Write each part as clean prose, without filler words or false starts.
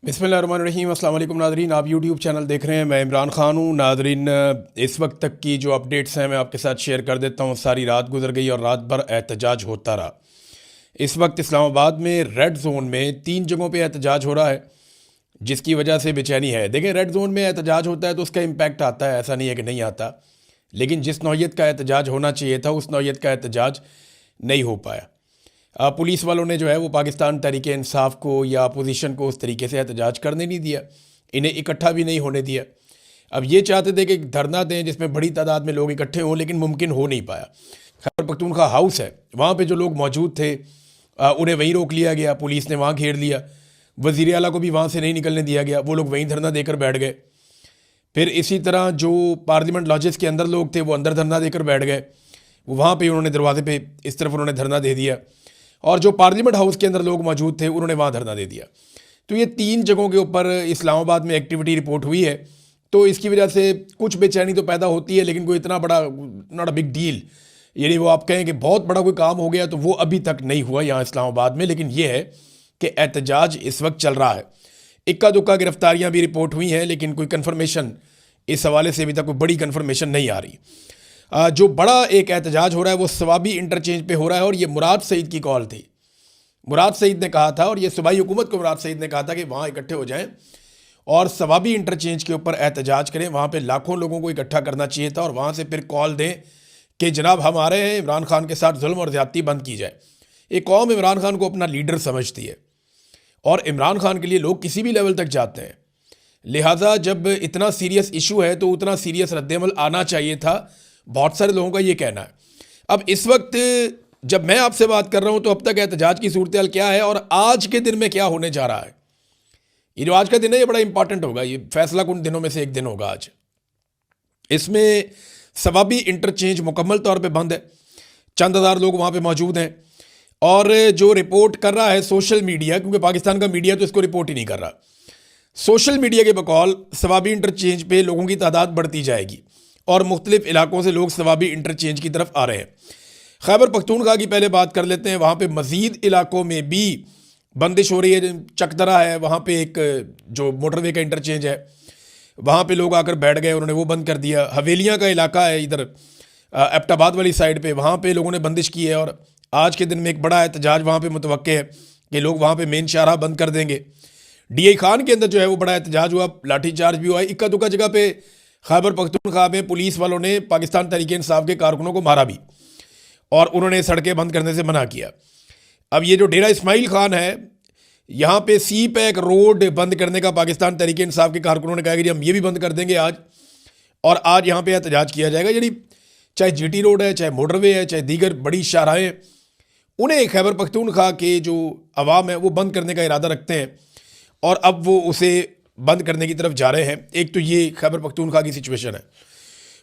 बिस्मिल्लाहिर्रहमानिर्रहीम। अस्सलाम वालेकुम नादरीन, आप यूट्यूब चैनल देख रहे हैं। मैं इमरान ख़ान हूँ। नादरीन, इस वक्त तक की जो अपडेट्स हैं मैं आपके साथ शेयर कर देता हूँ। सारी रात गुजर गई और रात भर एहतजाज होता रहा। इस वक्त इस्लामाबाद में रेड जोन में 3 जगहों पे एहतजाज हो रहा है, जिसकी वजह से बेचैनी है। देखें, रेड जोन में एहतजाज होता है तो उसका इम्पैक्ट आता है, ऐसा नहीं है कि नहीं आता, लेकिन जिस नौइयत का एहतजाज होना चाहिए था उस नौइयत का एहतजाज नहीं हो पाया। पुलिस वालों ने जो है वो पाकिस्तान तहरीक इंसाफ को या अपोजिशन को उस तरीके से एहतजाज करने नहीं दिया, इन्हें इकट्ठा भी नहीं होने दिया। अब ये चाहते थे कि धरना दें जिसमें बड़ी तादाद में लोग इकट्ठे हों, लेकिन मुमकिन हो नहीं पाया। खैबर पख्तूनख्वा हाउस है, वहाँ पे जो लोग मौजूद थे उन्हें वहीं रोक लिया गया, पुलिस ने वहाँ घेर लिया। वज़ीर आला को भी वहाँ से नहीं निकलने दिया गया, वो लोग वहीं धरना देकर बैठ गए। फिर इसी तरह जो पार्लियामेंट लॉजेस के अंदर लोग थे वो अंदर धरना देकर बैठ गए, वो वहाँ पे उन्होंने दरवाजे पे इस तरफ उन्होंने धरना दे दिया, और जो पार्लियामेंट हाउस के अंदर लोग मौजूद थे उन्होंने वहाँ धरना दे दिया। तो ये 3 जगहों के ऊपर इस्लामाबाद में एक्टिविटी रिपोर्ट हुई है। तो इसकी वजह से कुछ बेचैनी तो पैदा होती है, लेकिन कोई इतना बड़ा नॉट अ बिग डील, यानी वो आप कहें कि बहुत बड़ा कोई काम हो गया तो वो अभी तक नहीं हुआ यहाँ इस्लामाबाद में। लेकिन ये है कि एहतजाज इस वक्त चल रहा है। इक्का दुक्का गिरफ्तारियाँ भी रिपोर्ट हुई हैं, लेकिन कोई कन्फर्मेशन इस हवाले से अभी तक कोई बड़ी कन्फर्मेशन नहीं आ रही। जो बड़ा एक एहतजाज हो रहा है वो सवाबी इंटरचेंज पे हो रहा है, और ये मुराद सईद की कॉल थी। मुराद सईद ने कहा था, और ये सूबाई हुकूमत को मुराद सईद ने कहा था कि वहाँ इकट्ठे हो जाएं और सवाबी इंटरचेंज के ऊपर एहतजाज करें। वहाँ पे लाखों लोगों को इकट्ठा करना चाहिए था, और वहाँ से फिर कॉल दें कि जनाब हम आ रहे हैं, इमरान खान के साथ जुल्म और ज़्यादती बंद की जाए। एक कौम इमरान खान को अपना लीडर समझती है, और इमरान खान के लिए लोग किसी भी लेवल तक जाते हैं। लिहाजा जब इतना सीरियस इशू है तो उतना सीरियस रद्दमल आना चाहिए था, बहुत सारे लोगों का ये कहना है। अब इस वक्त जब मैं आपसे बात कर रहा हूं तो अब तक एहतजाज की सूरत हाल क्या है और आज के दिन में क्या होने जा रहा है। ये जो आज का दिन है ये बड़ा इंपॉर्टेंट होगा, ये फैसला कुन दिनों में से एक दिन होगा आज। इसमें सवाबी इंटरचेंज मुकम्मल तौर पे बंद है, चंद हज़ार लोग वहाँ पे मौजूद हैं, और जो रिपोर्ट कर रहा है सोशल मीडिया, क्योंकि पाकिस्तान का मीडिया तो इसको रिपोर्ट ही नहीं कर रहा, सोशल मीडिया के बकौल सवाबी इंटरचेंज पे लोगों की तादाद बढ़ती जाएगी और मुख्तलिफ इलाकों से लोग सवाबी इंटरचेंज की तरफ आ रहे हैं। खैबर पख्तूनख्वा की पहले बात कर लेते हैं। वहाँ पे मज़ीद इलाकों में भी बंदिश हो रही है। चकदरा है, वहाँ पे एक जो मोटरवे का इंटरचेंज है, वहाँ पे लोग आकर बैठ गए, उन्होंने वो बंद कर दिया। हवेलियाँ का इलाका है इधर एबटाबाद वाली साइड पे, वहाँ पे लोगों ने बंदिश की है, और आज के दिन में एक बड़ा एहतजाज वहाँ पे मुतवक्के है कि लोग वहाँ पे मेन शाहराह बंद कर देंगे। DI खान के अंदर जो है वो बड़ा एहतजाज हुआ, लाठीचार्ज भी हुआ। इक्का दुक्का जगह पे खैबर पख्तूनख्वा में पुलिस वालों ने पाकिस्तान तहरीक इंसाफ के कारकुनों को मारा भी, और उन्होंने सड़कें बंद करने से मना किया। अब ये जो डेरा इस्माइल खान है, यहाँ पे सी पैक रोड बंद करने का पाकिस्तान तहरीक इंसाफ के कारकुनों ने कहा कि हम ये भी बंद कर देंगे आज, और आज यहाँ पे एहतजाज किया जाएगा। यानी चाहे GT रोड है, चाहे मोटरवे है, चाहे दीगर बड़ी शाहराहें, उन्हें खैबर पख्तूनख्वा के जो अवाम है वो बंद करने का इरादा रखते हैं, और अब वो उसे बंद करने की तरफ जा रहे हैं। एक तो ये खैबर पख्तूनख्वा की सिचुएशन है।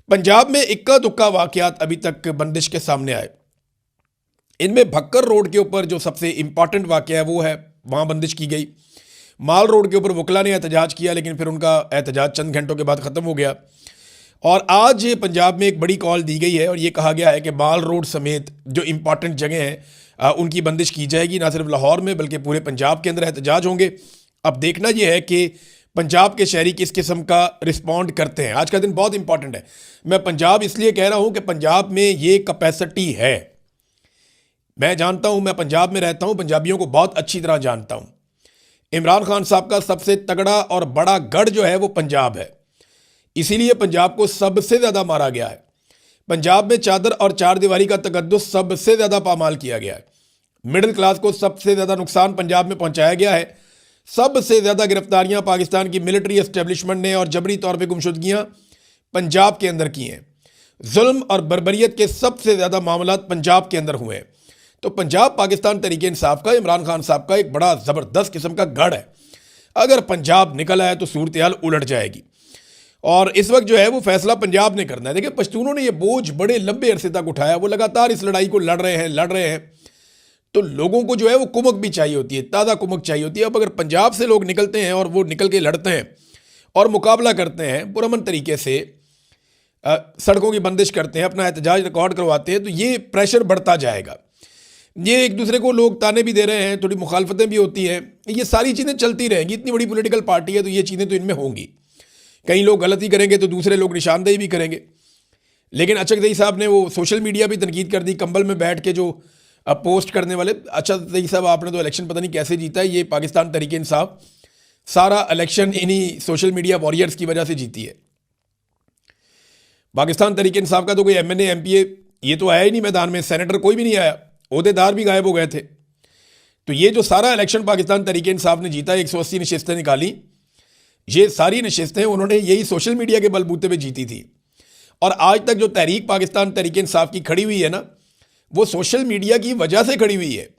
पंजाब में इक्का दुक्का वाक़यात अभी तक बंदिश के सामने आए। इनमें भक्कर रोड के ऊपर जो सबसे इंपॉर्टेंट वाक़या है वो है, वहाँ बंदिश की गई। माल रोड के ऊपर वकला ने एहतजाज किया, लेकिन फिर उनका एहतजाज चंद घंटों के बाद ख़त्म हो गया। और आज पंजाब में एक बड़ी कॉल दी गई है, और ये कहा गया है कि माल रोड समेत जो इंपॉर्टेंट जगह हैं उनकी बंदिश की जाएगी। ना सिर्फ लाहौर में बल्कि पूरे पंजाब के अंदर एहतजाज होंगे। अब देखना यह है कि पंजाब के शहरी किस किस्म का रिस्पॉन्ड करते हैं। आज का दिन बहुत इंपॉर्टेंट है। मैं पंजाब इसलिए कह रहा हूं कि पंजाब में ये कैपेसिटी है। मैं जानता हूं, मैं पंजाब में रहता हूं, पंजाबियों को बहुत अच्छी तरह जानता हूं। इमरान खान साहब का सबसे तगड़ा और बड़ा गढ़ जो है वो पंजाब है, इसीलिए पंजाब को सबसे ज़्यादा मारा गया है। पंजाब में चादर और चार दीवारी का तकद्दुस सबसे ज़्यादा पामाल किया गया है। मिडिल क्लास को सबसे ज़्यादा नुकसान पंजाब में पहुंचाया गया है। सबसे ज़्यादा गिरफ्तारियां पाकिस्तान की मिलिट्री एस्टेब्लिशमेंट ने और जबरी तौर पे गुमशुदगियां पंजाब के अंदर की हैं। जुल्म और बर्बरियत के सबसे ज़्यादा मामला पंजाब के अंदर हुए हैं। तो पंजाब पाकिस्तान तहरीक इंसाफ का, इमरान खान साहब का एक बड़ा ज़बरदस्त किस्म का गढ़ है। अगर पंजाब निकल आया तो सूरत हाल उलट जाएगी, और इस वक्त जो है वो फैसला पंजाब ने करना है। देखिए, पश्तूनों ने ये बोझ बड़े लंबे अरसे तक उठाया, वो लगातार इस लड़ाई को लड़ रहे हैं। तो लोगों को जो है वो कुमक भी चाहिए होती है, ताज़ा कुमक चाहिए होती है। अब अगर पंजाब से लोग निकलते हैं और वो निकल के लड़ते हैं और मुकाबला करते हैं पुरअमन तरीके से, सड़कों की बंदिश करते हैं, अपना एहतजाज रिकॉर्ड करवाते हैं, तो ये प्रेशर बढ़ता जाएगा। ये एक दूसरे को लोग ताने भी दे रहे हैं, थोड़ी मुखालफतें भी होती हैं, ये सारी चीज़ें चलती रहेंगी। इतनी बड़ी पॉलिटिकल पार्टी है तो ये चीज़ें तो इनमें होंगी। कई लोग गलती करेंगे तो दूसरे लोग निशानदेही भी करेंगे। लेकिन अचकज़ई साहब ने वो सोशल मीडिया भी तनकीद कर दी, कंबल में बैठ के जो पोस्ट करने वाले। अचकज़ई साहब आपने तो इलेक्शन पता नहीं कैसे जीता है, ये पाकिस्तान तहरीक इंसाफ सारा इलेक्शन इन्हीं सोशल मीडिया वॉरियर्स की वजह से जीती है। पाकिस्तान तहरीक इंसाफ का तो कोई MNA MPA ये तो आया ही नहीं मैदान में, सेनेटर कोई भी नहीं आया, ओहदेदार भी गायब हो गए थे। तो ये जो सारा इलेक्शन पाकिस्तान तहरीक इंसाफ ने जीता, 180 नशिस्तें निकाली, ये सारी नशिस्तें उन्होंने यही सोशल मीडिया के बलबूते पे जीती थी। और आज तक जो तहरीक पाकिस्तान तहरीक इंसाफ की खड़ी हुई है ना, वो सोशल मीडिया की वजह से खड़ी हुई है।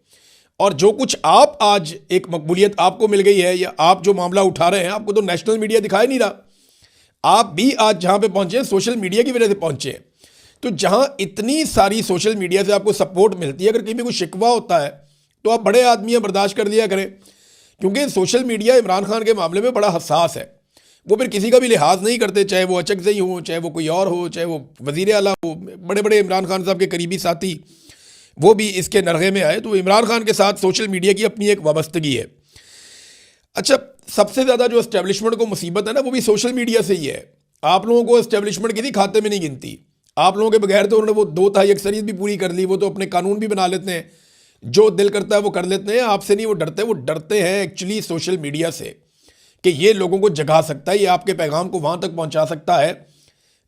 और जो कुछ आप आज एक मकबूलियत आपको मिल गई है या आप जो मामला उठा रहे हैं, आपको तो नेशनल मीडिया दिखाई नहीं रहा। आप भी आज जहां पे पहुंचे हैं सोशल मीडिया की वजह से पहुंचे हैं। तो जहां इतनी सारी सोशल मीडिया से आपको सपोर्ट मिलती है, अगर कहीं भी कोई शिकवा होता है तो आप बड़े आदमी हैं, बर्दाश्त कर लिया करें। क्योंकि सोशल मीडिया इमरान खान के मामले में बड़ा हसास है। वो फिर किसी का भी लिहाज नहीं करते, चाहे वो अचकज़ई हो, चाहे वो कोई और हो, चाहे वो वज़ीर आला हो। बड़े बड़े इमरान खान साहब के करीबी साथी वो भी इसके नरगे में आए। तो इमरान खान के साथ सोशल मीडिया की अपनी एक वाबस्तगी है। अच्छा, सबसे ज़्यादा जो एस्टेब्लिशमेंट को मुसीबत है ना, वो भी सोशल मीडिया से ही है। आप लोगों को एस्टेब्लिशमेंट किसी खाते में नहीं गिनती। आप लोगों के बगैर तो उन्होंने वो 2/3 अक्सरियत भी पूरी कर ली। वो तो अपने कानून भी बना लेते हैं, जो दिल करता है वो कर लेते हैं। आपसे नहीं वो डरते हैं एक्चुअली सोशल मीडिया से, कि ये लोगों को जगा सकता है, ये आपके पैगाम को वहाँ तक पहुँचा सकता है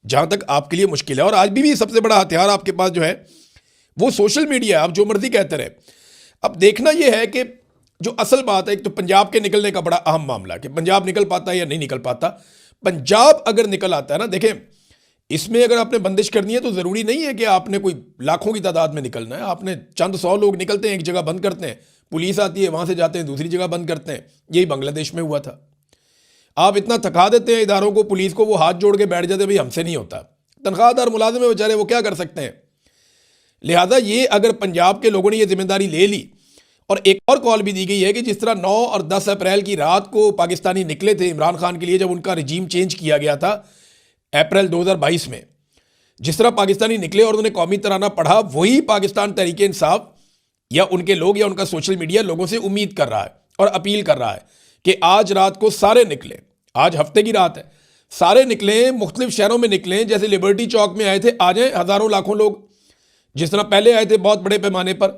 जहाँ तक आपके लिए मुश्किल है। और आज भी सबसे बड़ा हथियार आपके पास जो है वो सोशल मीडिया। आप जो मर्जी कहते रहे। अब देखना यह है कि जो असल बात है, एक तो पंजाब के निकलने का बड़ा अहम मामला कि पंजाब निकल पाता है या नहीं निकल पाता। पंजाब अगर निकल आता है ना, देखें इसमें अगर आपने बंदिश करनी है तो ज़रूरी नहीं है कि आपने कोई लाखों की तादाद में निकलना है। आपने चंद 100 लोग निकलते हैं, एक जगह बंद करते हैं, पुलिस आती है, वहाँ से जाते हैं दूसरी जगह बंद करते हैं। यही बांग्लादेश में हुआ था। आप इतना थका देते हैं इदारों को, पुलिस को, वो हाथ जोड़ के बैठ जाते हैं, भाई हमसे नहीं होता। तनख्वाहदार मुलाजिम है बेचारे, वो क्या कर सकते हैं। लिहाजा ये अगर पंजाब के लोगों ने ये जिम्मेदारी ले ली, और एक और कॉल भी दी गई है कि जिस तरह 9 और 10 अप्रैल की रात को पाकिस्तानी निकले थे इमरान खान के लिए, जब उनका रिजीम चेंज किया गया था अप्रैल 2022 में, जिस तरह पाकिस्तानी निकले और उन्होंने कौमी तराना पढ़ा, वही पाकिस्तान तहरीक इंसाफ या उनके लोग या उनका सोशल मीडिया लोगों से उम्मीद कर रहा है और अपील कर रहा है कि आज रात को सारे निकले। आज हफ्ते की रात है, सारे निकलें, मुख्तलिफ शहरों में निकलें। जैसे लिबर्टी चौक में आए थे, आ जाएं हज़ारों लाखों लोग। जिस तरह पहले आए थे बहुत बड़े पैमाने पर,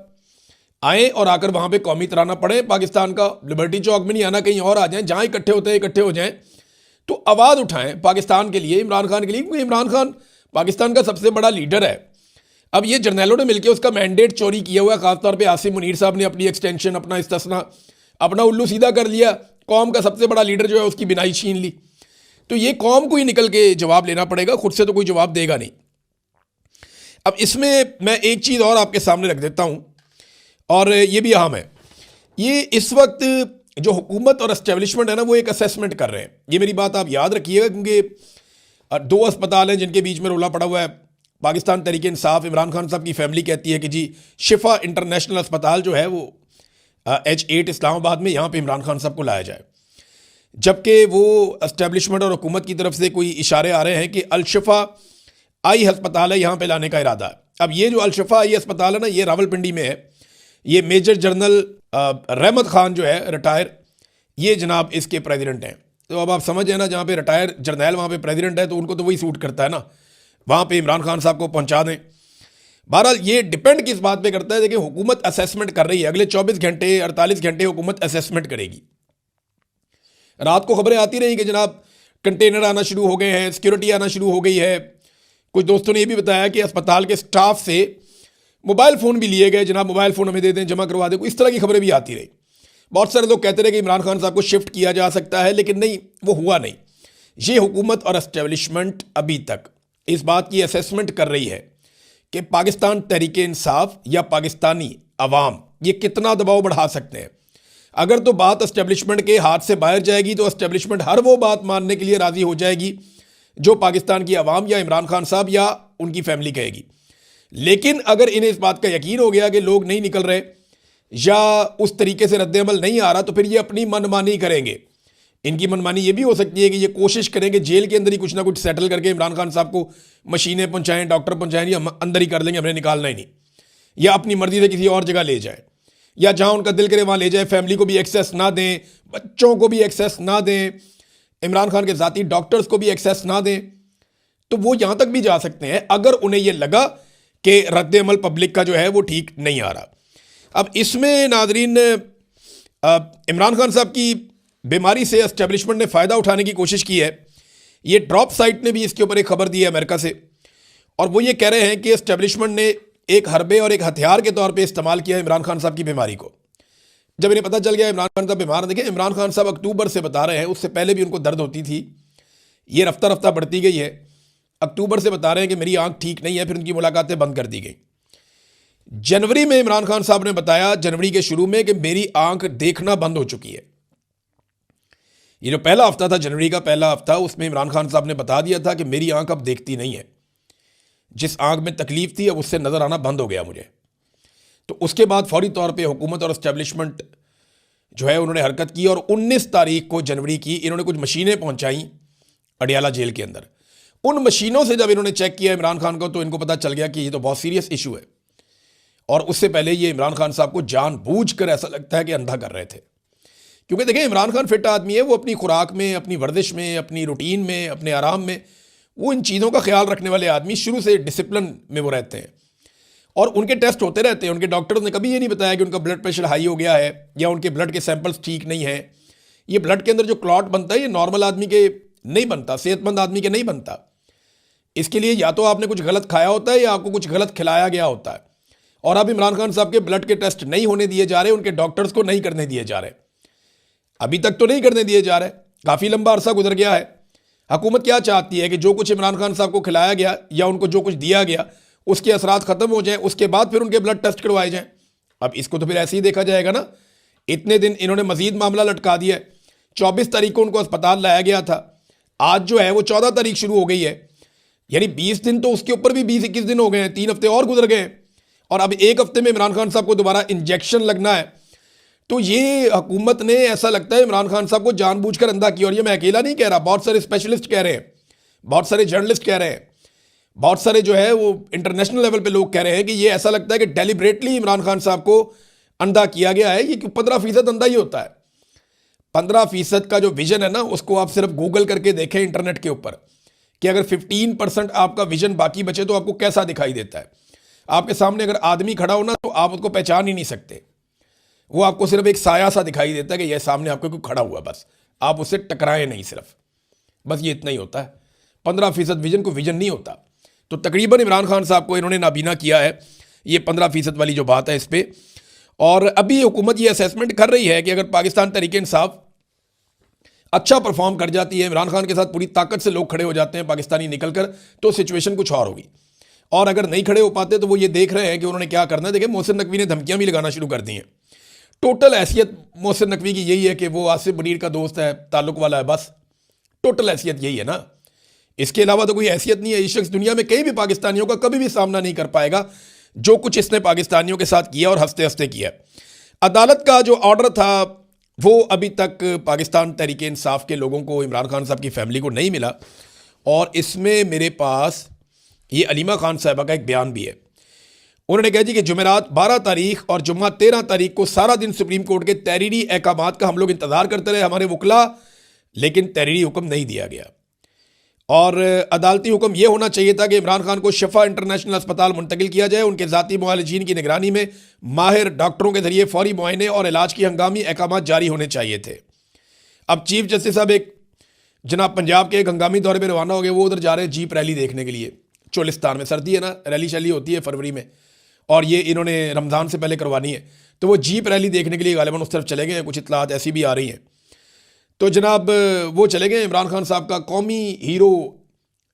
आए और आकर वहाँ पे कौमी तराना पढ़े पाकिस्तान का। लिबर्टी चौक में नहीं आना, कहीं और आ जाएं, जहाँ इकट्ठे होते हैं इकट्ठे हो जाएं, तो आवाज़ उठाएं पाकिस्तान के लिए, इमरान खान के लिए। क्योंकि इमरान खान पाकिस्तान का सबसे बड़ा लीडर है। अब ये जर्नैलों ने मिलकर उसका मैंडेट चोरी किया हुआ है। खासतौर पर आसिम मुनीर साहब ने अपनी एक्सटेंशन, अपना इस्तिस्ना, अपना उल्लू सीधा कर लिया। कौम का सबसे बड़ा लीडर जो है उसकी बिनाई छीन ली। तो ये कौम को ही निकल के जवाब लेना पड़ेगा, खुद से तो कोई जवाब देगा नहीं। अब इसमें मैं एक चीज़ और आपके सामने रख देता हूँ, और ये भी अहम है। ये इस वक्त जो हुकूमत और एस्टेब्लिशमेंट है ना, वो एक असेसमेंट कर रहे हैं। ये मेरी बात आप याद रखिएगा, क्योंकि 2 अस्पताल हैं जिनके बीच में रोला पड़ा हुआ है। पाकिस्तान तहरीक इंसाफ, इमरान खान साहब की फैमिली कहती है कि जी शिफा इंटरनेशनल अस्पताल जो है वो H8 इस्लामाबाद में, यहाँ पे इमरान खान साहब को लाया जाए। जबकि वो एस्टेब्लिशमेंट और हुकूमत की तरफ से कोई इशारे आ रहे हैं कि अल-शिफा आई अस्पताल है, यहाँ पे लाने का इरादा है। अब ये जो अल-शिफा आई अस्पताल है ना, ये रावलपिंडी में है। ये मेजर जनरल रहमत खान जो है रिटायर, ये जनाब इसके प्रेसिडेंट हैं। तो अब आप समझ हैं ना, जहाँ पे रिटायर जर्नैल वहाँ पे प्रेसिडेंट है, तो उनको तो वही सूट करता है ना, वहाँ पे इमरान खान साहब को पहुँचा दें। बहरहाल ये डिपेंड किस बात पे करता है। देखिए हुकूमत असेसमेंट कर रही है, अगले 24 घंटे 48 घंटे हुकूमत असेसमेंट करेगी। रात को खबरें आती रही कि जनाब कंटेनर आना शुरू हो गए हैं, सिक्योरिटी आना शुरू हो गई है। कुछ दोस्तों ने ये भी बताया कि अस्पताल के स्टाफ से मोबाइल फ़ोन भी लिए गए, जनाब मोबाइल फ़ोन हमें दे दें, जमा करवा दें। इस तरह की खबरें भी आती रही। बहुत सारे लोग कहते रहे कि इमरान खान साहब को शिफ्ट किया जा सकता है, लेकिन नहीं, वो हुआ नहीं। ये हुकूमत और एस्टेब्लिशमेंट अभी तक इस बात की असेसमेंट कर रही है कि पाकिस्तान तहरीक इंसाफ या पाकिस्तानी अवाम ये कितना दबाव बढ़ा सकते हैं। अगर तो बात एस्टेब्लिशमेंट के हाथ से बाहर जाएगी तो एस्टेब्लिशमेंट हर वो बात मानने के लिए राज़ी हो जाएगी जो पाकिस्तान की अवाम या इमरान खान साहब या उनकी फैमिली कहेगी। लेकिन अगर इन्हें इस बात का यकीन हो गया कि लोग नहीं निकल रहे या उस तरीके से रद्द-ए-अमल नहीं आ रहा, तो फिर ये अपनी मनमानी करेंगे। इनकी मनमानी ये भी हो सकती है कि ये कोशिश करेंगे जेल के अंदर ही कुछ ना कुछ सेटल करके इमरान खान साहब को मशीनें पहुंचाएं, डॉक्टर पहुंचाएं, हम अंदर ही कर लेंगे, हमने निकालना ही नहीं। या अपनी मर्जी से किसी और जगह ले जाए, या जहां उनका दिल करे वहां ले जाए, फैमिली को भी एक्सेस ना दें, बच्चों को भी एक्सेस ना दें, इमरान खान के ज़ाती डॉक्टर्स को भी एक्सेस ना दें, तो वो यहां तक भी जा सकते हैं अगर उन्हें यह लगा कि रद्द अमल पब्लिक का जो है वो ठीक नहीं आ रहा। अब इसमें नाजरीन इमरान खान साहब की बीमारी से एस्टेब्लिशमेंट ने फ़ायदा उठाने की कोशिश की है। ये ड्रॉप साइट ने भी इसके ऊपर एक खबर दी है अमेरिका से, और वो ये कह रहे हैं कि एस्टेब्लिशमेंट ने एक हरबे और एक हथियार के तौर पे इस्तेमाल किया इमरान खान साहब की बीमारी को। जब इन्हें पता चल गया इमरान खान साहब बीमार, देखिए इमरान खान साहब अक्टूबर से बता रहे हैं, उससे पहले भी उनको दर्द होती थी, ये रफ्ता रफ्ता बढ़ती गई है। अक्टूबर से बता रहे हैं कि मेरी आंख ठीक नहीं है, फिर उनकी मुलाकातें बंद कर दी गई। जनवरी में इमरान खान साहब ने बताया, जनवरी के शुरू में, कि मेरी आंख देखना बंद हो चुकी है। ये जो पहला हफ्ता था, जनवरी का पहला हफ्ता, उसमें इमरान खान साहब ने बता दिया था कि मेरी आंख अब देखती नहीं है, जिस आंख में तकलीफ थी अब उससे नज़र आना बंद हो गया मुझे। तो उसके बाद फौरी तौर पे हुकूमत और एस्टेब्लिशमेंट जो है उन्होंने हरकत की, और 19 तारीख को जनवरी की इन्होंने कुछ मशीनें पहुंचाई अडियाला जेल के अंदर। उन मशीनों से जब इन्होंने चेक किया इमरान खान को, तो इनको पता चल गया कि ये तो बहुत सीरियस इशू है। और उससे पहले ये इमरान खान साहब को जानबूझकर ऐसा लगता है कि अंधा कर रहे थे, क्योंकि देखिए इमरान खान फिट आदमी है, वो अपनी खुराक में, अपनी वर्जिश में, अपनी रूटीन में, अपने आराम में, वो इन चीज़ों का ख्याल रखने वाले आदमी, शुरू से डिसिप्लिन में वो रहते हैं, और उनके टेस्ट होते रहते हैं। उनके डॉक्टर्स ने कभी ये नहीं बताया कि उनका ब्लड प्रेशर हाई हो गया है या उनके ब्लड के सैंपल्स ठीक नहीं है। ये ब्लड के अंदर जो क्लॉट बनता है, ये नॉर्मल आदमी के नहीं बनता, सेहतमंद आदमी के नहीं बनता। इसके लिए या तो आपने कुछ गलत खाया होता है या आपको कुछ गलत खिलाया गया होता है। और अब इमरान खान साहब के ब्लड के टेस्ट नहीं होने दिए जा रहे, उनके डॉक्टर्स को नहीं करने दिए जा रहे, अभी तक तो नहीं करने दिए जा रहे। काफ़ी लंबा अरसा गुजर गया है। हुकूमत क्या चाहती है कि जो कुछ इमरान खान साहब को खिलाया गया या उनको जो कुछ दिया गया उसके असरात ख़त्म हो जाएं, उसके बाद फिर उनके ब्लड टेस्ट करवाए जाएं। अब इसको तो फिर ऐसे ही देखा जाएगा ना। इतने दिन इन्होंने मजीद मामला लटका दिया है। 24 तारीख को उनको अस्पताल लाया गया था, आज जो है वो 14 तारीख शुरू हो गई है, यानी 20 दिन तो उसके ऊपर भी 20-21 दिन हो गए हैं, 3 हफ्ते और गुजर गए हैं, और अब 1 हफ्ते में इमरान खान साहब को दोबारा इंजेक्शन लगना है। तो ये हुकूमत ने, ऐसा लगता है, इमरान खान साहब को जानबूझकर अंधा किया। और ये मैं अकेला नहीं कह रहा, बहुत सारे स्पेशलिस्ट कह रहे हैं, बहुत सारे जर्नलिस्ट कह रहे हैं, बहुत सारे जो है वो इंटरनेशनल लेवल पे लोग कह रहे हैं कि ये ऐसा लगता है कि डेलिब्रेटली इमरान खान साहब को अंधा किया गया है। ये 15% अंधा ही होता है। 15% का जो विजन है ना, उसको आप सिर्फ गूगल करके देखें इंटरनेट के ऊपर, कि अगर 15% आपका विजन बाकी बचे तो आपको कैसा दिखाई देता है। आपके सामने अगर आदमी खड़ा हो ना, तो आप उसको पहचान ही नहीं सकते। वो आपको सिर्फ एक साया सा दिखाई देता है कि यह सामने आपको कोई खड़ा हुआ, बस आप उससे टकराए नहीं, सिर्फ बस ये इतना ही होता है। 15% विजन को विजन नहीं होता। तो तकरीबन इमरान खान साहब को इन्होंने नाबीना किया है, ये 15% वाली जो बात है इस पर। और अभी हुकूमत ये असेसमेंट कर रही है कि अगर पाकिस्तान तहरीक-ए-इंसाफ अच्छा परफॉर्म कर जाती है, इमरान खान के साथ पूरी ताकत से लोग खड़े हो जाते हैं पाकिस्तानी निकलकर, तो सिचुएशन कुछ और होगी। और अगर नहीं खड़े हो पाते तो वो ये देख रहे हैं कि उन्होंने क्या करना है। देखिए मोहसिन नकवी ने धमकियां भी लगाना शुरू कर दी हैं। टोटल हैसियत मोहसिन नकवी की यही है कि वो आसिफ मुनीर का दोस्त है, ताल्लुक वाला है, बस टोटल हैसियत यही है ना। इसके अलावा तो कोई हैसियत नहीं है। ये शख्स दुनिया में कहीं भी पाकिस्तानियों का कभी भी सामना नहीं कर पाएगा जो कुछ इसने पाकिस्तानियों के साथ किया और हंसते हंसते किया। अदालत का जो ऑर्डर था वो अभी तक पाकिस्तान तहरीक-ए-इंसाफ के लोगों को, इमरान खान साहब की फैमिली को नहीं मिला। और इसमें मेरे पास ये अलीमा खान साहबा का एक बयान भी है। उन्होंने कहा जी कि जुमेरात 12 तारीख और जुम्मा 13 तारीख को सारा दिन सुप्रीम कोर्ट के तहरीरी अहकामात का हम लोग इंतज़ार करते रहे, हमारे वकला, लेकिन तहरीरी हुक्म नहीं दिया गया। और अदालती हुक्म यह होना चाहिए था कि इमरान खान को शफा इंटरनेशनल अस्पताल मुंतकिल किया जाए। उनके ज़ाती मुआलिजीन की निगरानी में माहिर डॉक्टरों के जरिए फौरी मुआयने और इलाज की हंगामी अहकामात जारी होने चाहिए थे। अब चीफ जस्टिस साहब एक जनाब पंजाब के एक हंगामी दौरे पर रवाना हो गए। वो उधर जा रहे हैं जीप रैली देखने के लिए, चोलिस्तान में। सर्दी है ना, रैली शैली होती है फरवरी में, और ये इन्होंने रमज़ान से पहले करवानी है। तो वो जीप रैली देखने के लिए गालिबन उस तरफ चले गए। कुछ इतलात ऐसी भी आ रही हैं। तो जनाब वो चले गए। इमरान खान साहब का कौमी हीरो,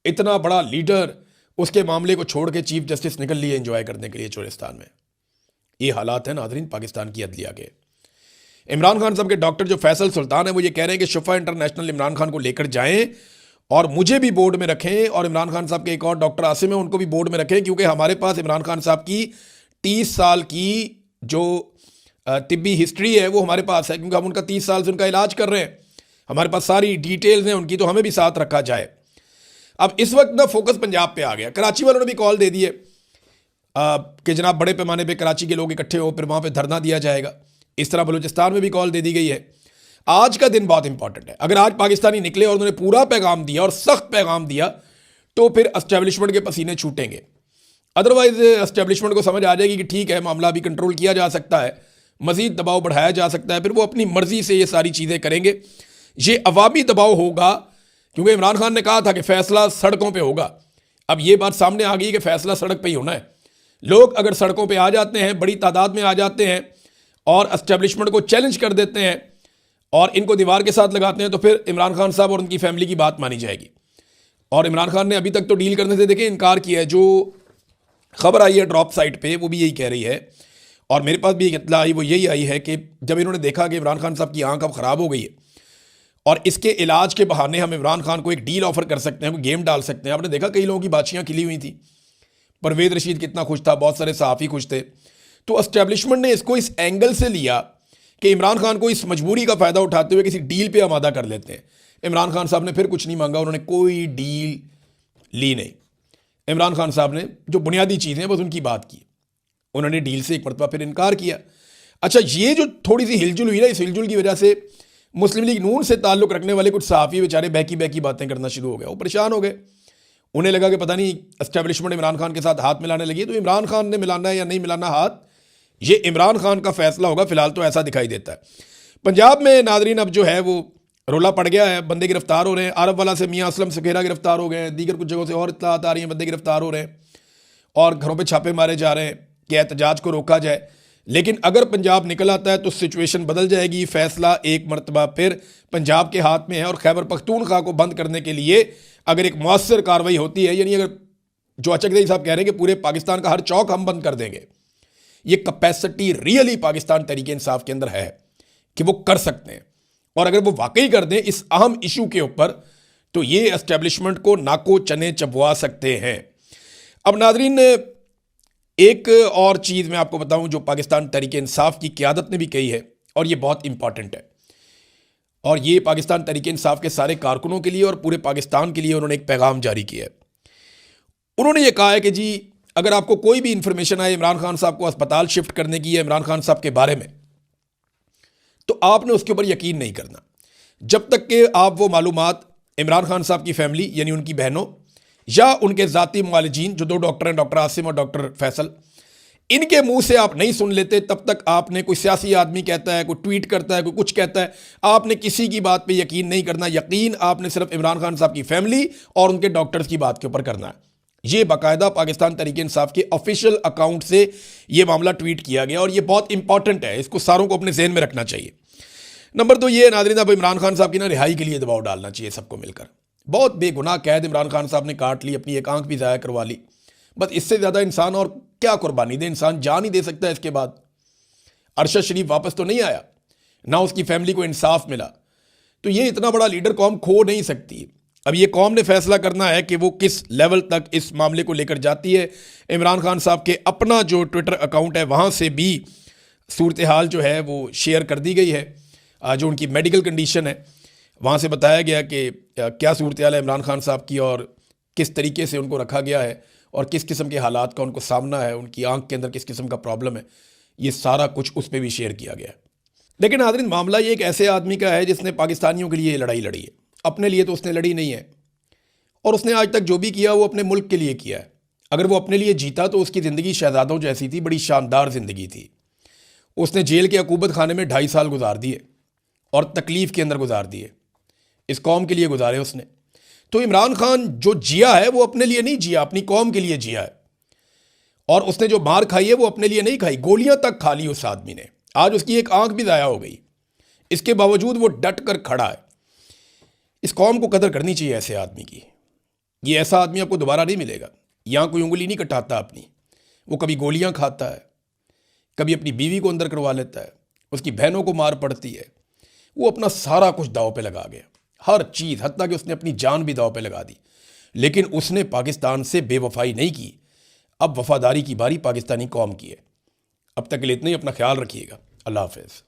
इतना बड़ा लीडर, उसके मामले को छोड़ के चीफ जस्टिस निकल लिए एंजॉय करने के लिए चोलिस्तान में। ये हालात हैं नाज़रीन पाकिस्तान की अदलिया के। इमरान खान साहब के डॉक्टर जो फैसल सुल्तान है वो ये कह रहे हैं कि शफा इंटरनेशनल इमरान खान को लेकर जाएं और मुझे भी बोर्ड में रखें, और इमरान खान साहब के एक और डॉक्टर आसिम है उनको भी बोर्ड में रखें, क्योंकि हमारे पास इमरान खान साहब की 30 साल की जो तिब्बी हिस्ट्री है वो हमारे पास है, क्योंकि हम उनका 30 साल से उनका इलाज कर रहे हैं। हमारे पास सारी डिटेल्स हैं उनकी, तो हमें भी साथ रखा जाए। अब इस वक्त ना फोकस पंजाब पे आ गया। कराची वालों ने भी कॉल दे दी है। कि जनाब बड़े पैमाने पे कराची के लोग इकट्ठे हो, फिर वहाँ पे धरना दिया जाएगा। इस तरह बलूचिस्तान में भी कॉल दे दी गई है। आज का दिन बहुत इंपॉर्टेंट है। अगर आज पाकिस्तानी निकले और उन्होंने पूरा पैगाम दिया और सख्त पैगाम दिया तो फिर एस्टेब्लिशमेंट के पसीने छूटेंगे। अदरवाइज एस्टेब्लिशमेंट को समझ आ जाएगी कि ठीक है, मामला अभी कंट्रोल किया जा सकता है, मजीद दबाव बढ़ाया जा सकता है, फिर वो अपनी मर्जी से ये सारी चीज़ें करेंगे। ये अवामी दबाव होगा, क्योंकि इमरान खान ने कहा था कि फैसला सड़कों पे होगा। अब ये बात सामने आ गई कि फैसला सड़क पे ही होना है। लोग अगर सड़कों पे आ जाते हैं, बड़ी तादाद में आ जाते हैं और एस्टेब्लिशमेंट को चैलेंज कर देते हैं और इनको दीवार के साथ लगाते हैं, तो फिर इमरान खान साहब और उनकी फैमिली की बात मानी जाएगी। और इमरान खान ने अभी तक तो डील करने से देखें इनकार किया है। जो खबर आई है ड्रॉप साइट पे वो भी यही कह रही है, और मेरे पास भी एक इत्तला आई, वो यही आई है कि जब इन्होंने देखा कि इमरान खान साहब की आंख अब ख़राब हो गई है और इसके इलाज के बहाने हम इमरान खान को एक डील ऑफर कर सकते हैं, कोई गेम डाल सकते हैं। आपने देखा कई लोगों की बातचियाँ खिली हुई थी, परवेज़ रशीद कितना खुश था, बहुत सारे सहाफ़ी खुश थे। तो एस्टेब्लिशमेंट ने इसको इस एंगल से लिया कि इमरान खान को इस मजबूरी का फ़ायदा उठाते हुए किसी डील पे आमादा कर लेते हैं। इमरान खान साहब ने फिर कुछ नहीं मांगा, उन्होंने कोई डील ली नहीं। इमरान खान साहब ने जो बुनियादी चीज़ें बस उनकी बात की, उन्होंने डील से एक मरतबा फिर इनकार किया। अच्छा, ये जो थोड़ी सी हिलजुल हुई ना, इस हिलजुल की वजह से मुस्लिम लीग नून से ताल्लुक़ रखने वाले कुछ सहाफ़ी बेचारे बहकी बहकी बातें करना शुरू हो गए। वो परेशान हो गए, उन्हें लगा कि पता नहीं एस्टेब्लिशमेंट इमरान खान के साथ हाथ मिलाने लगी। तो इमरान खान ने मिलाना है या नहीं मिलाना हाथ, ये इमरान खान का फैसला होगा। फिलहाल तो ऐसा दिखाई देता है। पंजाब में नादरीन अब जो है वो रोला पड़ गया है, बंदे गिरफ्तार हो रहे हैं। अरब वाला से मियाँ असलम सखेरा गिरफ्तार हो गए हैं, दीगर कुछ जगहों से और इत्तलात आ रही हैं, बंदे गिरफ्तार हो रहे हैं और घरों पे छापे मारे जा रहे हैं कि एहतजाज को रोका जाए। लेकिन अगर पंजाब निकल आता है तो सिचुएशन बदल जाएगी। फैसला एक मरतबा फिर पंजाब के हाथ में है और खैबर पख्तूनख्वा को बंद करने के लिए अगर एक मौसर कार्रवाई होती है, यानी अगर जो अचकज़ई साहब कह रहे हैं कि पूरे पाकिस्तान का हर चौक हम बंद कर देंगे, ये कैपेसिटी रियली पाकिस्तान तहरीक इंसाफ के अंदर है कि वो कर सकते हैं। और अगर वो वाकई कर दें इस अहम इशू के ऊपर, तो ये एस्टेब्लिशमेंट को नाको चने चबवा सकते हैं। अब नादरीन, एक और चीज़ मैं आपको बताऊं जो पाकिस्तान तहरीक इंसाफ की क़यादत ने भी कही है, और ये बहुत इंपॉर्टेंट है, और ये पाकिस्तान तहरीक इंसाफ के सारे कारकुनों के लिए और पूरे पाकिस्तान के लिए उन्होंने एक पैगाम जारी किया है। उन्होंने ये कहा है कि जी, अगर आपको कोई भी इंफॉर्मेशन आए इमरान खान साहब को अस्पताल शिफ्ट करने की या इमरान खान साहब के बारे में, तो आपने उसके ऊपर यकीन नहीं करना जब तक कि आप वो मालूमात इमरान खान साहब की फैमिली यानी उनकी बहनों या उनके ज़ाती मुआलिजीन जो 2 डॉक्टर हैं, डॉक्टर आसिम और डॉक्टर फैसल, इनके मुंह से आप नहीं सुन लेते। तब तक आपने, कोई सियासी आदमी कहता है, कोई ट्वीट करता है, कोई कुछ कहता है, आपने किसी की बात पे यकीन नहीं करना। यकीन आपने सिर्फ इमरान खान साहब की फैमिली और उनके डॉक्टर्स की बात के ऊपर करना है। ये बाकायदा पाकिस्तान तहरीक इंसाफ के ऑफिशियल अकाउंट से ये मामला ट्वीट किया गया और ये बहुत इंपॉर्टेंट है, इसको सारों को अपने जहन में रखना चाहिए। नंबर 2 ये नाज़रीन, अब इमरान खान साहब की ना रिहाई के लिए दबाव डालना चाहिए सबको मिलकर। बहुत बेगुनाह कैद इमरान खान साहब ने काट ली, अपनी एक आंख भी ज़ाया करवा ली। बस इससे ज़्यादा इंसान और क्या कुर्बानी दे, इंसान जान ही दे सकता है। इसके बाद अरशद शरीफ वापस तो नहीं आया, ना उसकी फैमिली को इंसाफ मिला। तो ये इतना बड़ा लीडर कौम खो नहीं सकती। अब ये कौम ने फैसला करना है कि वो किस लेवल तक इस मामले को लेकर जाती है। इमरान खान साहब के अपना जो ट्विटर अकाउंट है वहाँ से भी सूरत हाल जो है वो शेयर कर दी गई है। जो उनकी मेडिकल कंडीशन है वहाँ से बताया गया कि क्या सूरत हाल है इमरान खान साहब की और किस तरीके से उनको रखा गया है और किस किस्म के हालात का उनको सामना है, उनकी आंख के अंदर किस किस्म का प्रॉब्लम है, ये सारा कुछ उस पर भी शेयर किया गया है। लेकिन नाज़रीन, मामला ये एक ऐसे आदमी का है जिसने पाकिस्तानियों के लिए लड़ाई लड़ी है, अपने लिए तो उसने लड़ी नहीं है। और उसने आज तक जो भी किया वो अपने मुल्क के लिए किया है। अगर वो अपने लिए जीता तो उसकी ज़िंदगी शहजादों जैसी थी, बड़ी शानदार ज़िंदगी थी। उसने जेल के अकूबत खाने में 2.5 साल गुजार दिए और तकलीफ़ के अंदर गुजार दिए, इस कौम के लिए गुजारे उसने। तो इमरान खान जो जिया है वो अपने लिए नहीं जिया, अपनी कौम के लिए जिया है। और उसने जो मार खाई है वो अपने लिए नहीं खाई, गोलियां तक खा ली उस आदमी ने। आज उसकी एक आंख भी ज़ाया हो गई, इसके बावजूद वो डट कर खड़ा है। इस कौम को कदर करनी चाहिए ऐसे आदमी की। ये ऐसा आदमी आपको दोबारा नहीं मिलेगा। यहाँ कोई उंगली नहीं कटाता अपनी, वो कभी गोलियां खाता है, कभी अपनी बीवी को अंदर करवा लेता है, उसकी बहनों को मार पड़ती है। वो अपना सारा कुछ दाव पे लगा गया, हर चीज़, हत्ता कि उसने अपनी जान भी दाव पे लगा दी। लेकिन उसने पाकिस्तान से बेवफाई नहीं की। अब वफादारी की बारी पाकिस्तानी कौम की है। अब तक के लिए इतना ही, अपना ख्याल रखिएगा। अल्लाह हाफ़िज़।